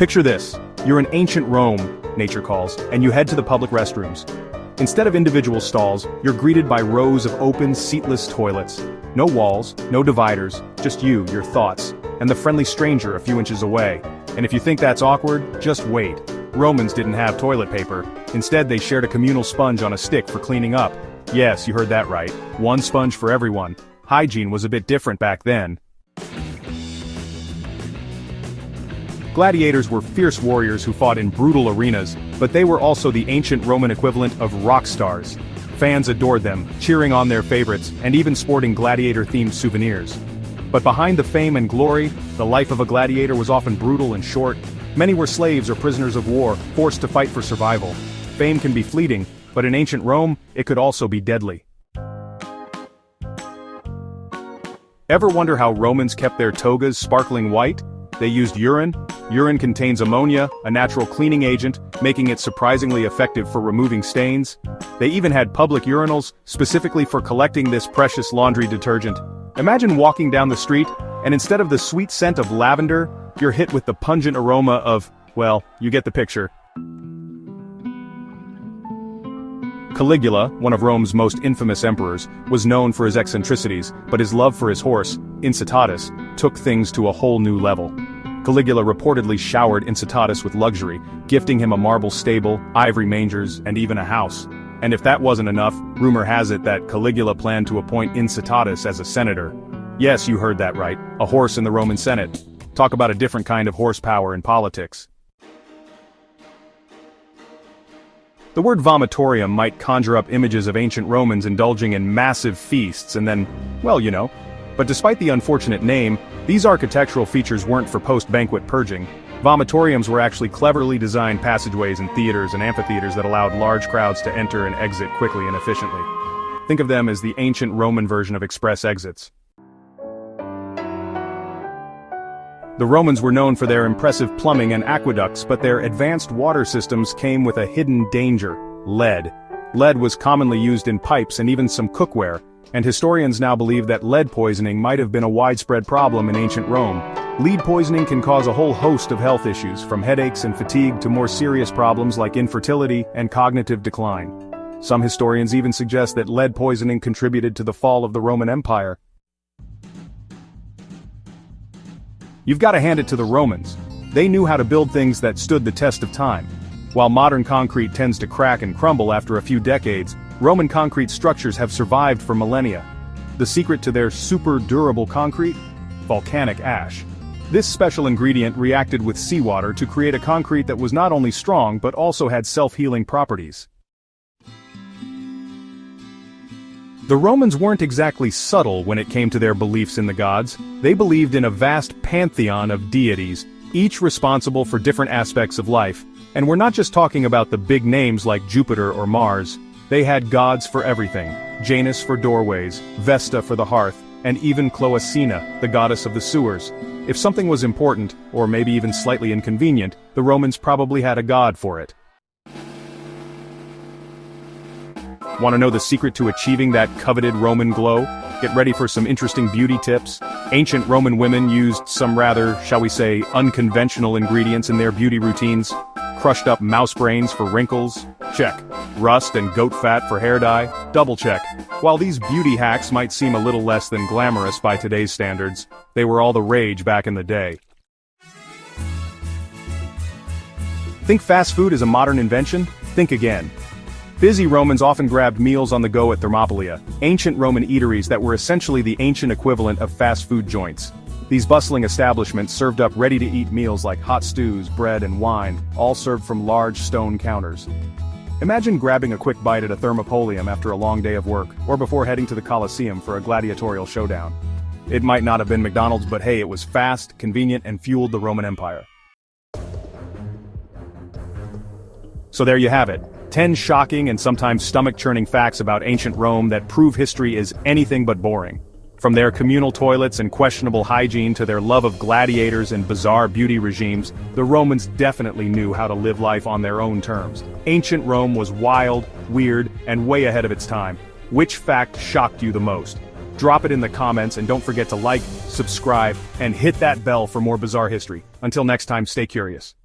Picture this. You're in ancient Rome, nature calls, and you head to the public restrooms. Instead of individual stalls, you're greeted by rows of open, seatless toilets. No walls, no dividers, just you, your thoughts, and the friendly stranger a few inches away. And if you think that's awkward, just wait. Romans didn't have toilet paper. Instead, they shared a communal sponge on a stick for cleaning up. Yes, you heard that right. One sponge for everyone. Hygiene was a bit different back then. Gladiators were fierce warriors who fought in brutal arenas, but they were also the ancient Roman equivalent of rock stars. Fans adored them, cheering on their favorites, and even sporting gladiator-themed souvenirs. But behind the fame and glory, the life of a gladiator was often brutal and short. Many were slaves or prisoners of war, forced to fight for survival. Fame can be fleeting, but in ancient Rome, it could also be deadly. Ever wonder how Romans kept their togas sparkling white? They used urine. Urine contains ammonia, a natural cleaning agent, making it surprisingly effective for removing stains. They even had public urinals, specifically for collecting this precious laundry detergent. Imagine walking down the street, and instead of the sweet scent of lavender, you're hit with the pungent aroma of, well, you get the picture. Caligula, one of Rome's most infamous emperors, was known for his eccentricities, but his love for his horse, Incitatus, took things to a whole new level. Caligula reportedly showered Incitatus with luxury, gifting him a marble stable, ivory mangers, and even a house. And if that wasn't enough, rumor has it that Caligula planned to appoint Incitatus as a senator. Yes, you heard that right, a horse in the Roman Senate. Talk about a different kind of horsepower in politics. The word vomitorium might conjure up images of ancient Romans indulging in massive feasts and then, well, you know. But despite the unfortunate name, these architectural features weren't for post-banquet purging. Vomitoriums were actually cleverly designed passageways in theaters and amphitheaters that allowed large crowds to enter and exit quickly and efficiently. Think of them as the ancient Roman version of express exits. The Romans were known for their impressive plumbing and aqueducts, but their advanced water systems came with a hidden danger: lead. Lead was commonly used in pipes and even some cookware, and historians now believe that lead poisoning might have been a widespread problem in ancient Rome. Lead poisoning can cause a whole host of health issues, from headaches and fatigue to more serious problems like infertility and cognitive decline. Some historians even suggest that lead poisoning contributed to the fall of the Roman Empire. You've got to hand it to the Romans. They knew how to build things that stood the test of time. While modern concrete tends to crack and crumble after a few decades, Roman concrete structures have survived for millennia. The secret to their super durable concrete? Volcanic ash. This special ingredient reacted with seawater to create a concrete that was not only strong but also had self-healing properties. The Romans weren't exactly subtle when it came to their beliefs in the gods. They believed in a vast pantheon of deities, each responsible for different aspects of life. And we're not just talking about the big names like Jupiter or Mars. They had gods for everything: Janus for doorways, Vesta for the hearth, and even Cloacina, the goddess of the sewers. If something was important, or maybe even slightly inconvenient, the Romans probably had a god for it. Want to know the secret to achieving that coveted Roman glow? Get ready for some interesting beauty tips. Ancient Roman women used some rather, shall we say, unconventional ingredients in their beauty routines. Crushed up mouse brains for wrinkles? Check. Rust and goat fat for hair dye? Double check. While these beauty hacks might seem a little less than glamorous by today's standards, they were all the rage back in the day. Think fast food is a modern invention? Think again. Busy Romans often grabbed meals on the go at Thermopylae, ancient Roman eateries that were essentially the ancient equivalent of fast food joints. These bustling establishments served up ready-to-eat meals like hot stews, bread, and wine, all served from large stone counters. Imagine grabbing a quick bite at a Thermopolium after a long day of work, or before heading to the Colosseum for a gladiatorial showdown. It might not have been McDonald's, but hey, it was fast, convenient, and fueled the Roman Empire. So there you have it. 10 shocking and sometimes stomach-churning facts about ancient Rome that prove history is anything but boring. From their communal toilets and questionable hygiene to their love of gladiators and bizarre beauty regimes, the Romans definitely knew how to live life on their own terms. Ancient Rome was wild, weird, and way ahead of its time. Which fact shocked you the most? Drop it in the comments and don't forget to like, subscribe, and hit that bell for more bizarre history. Until next time, stay curious.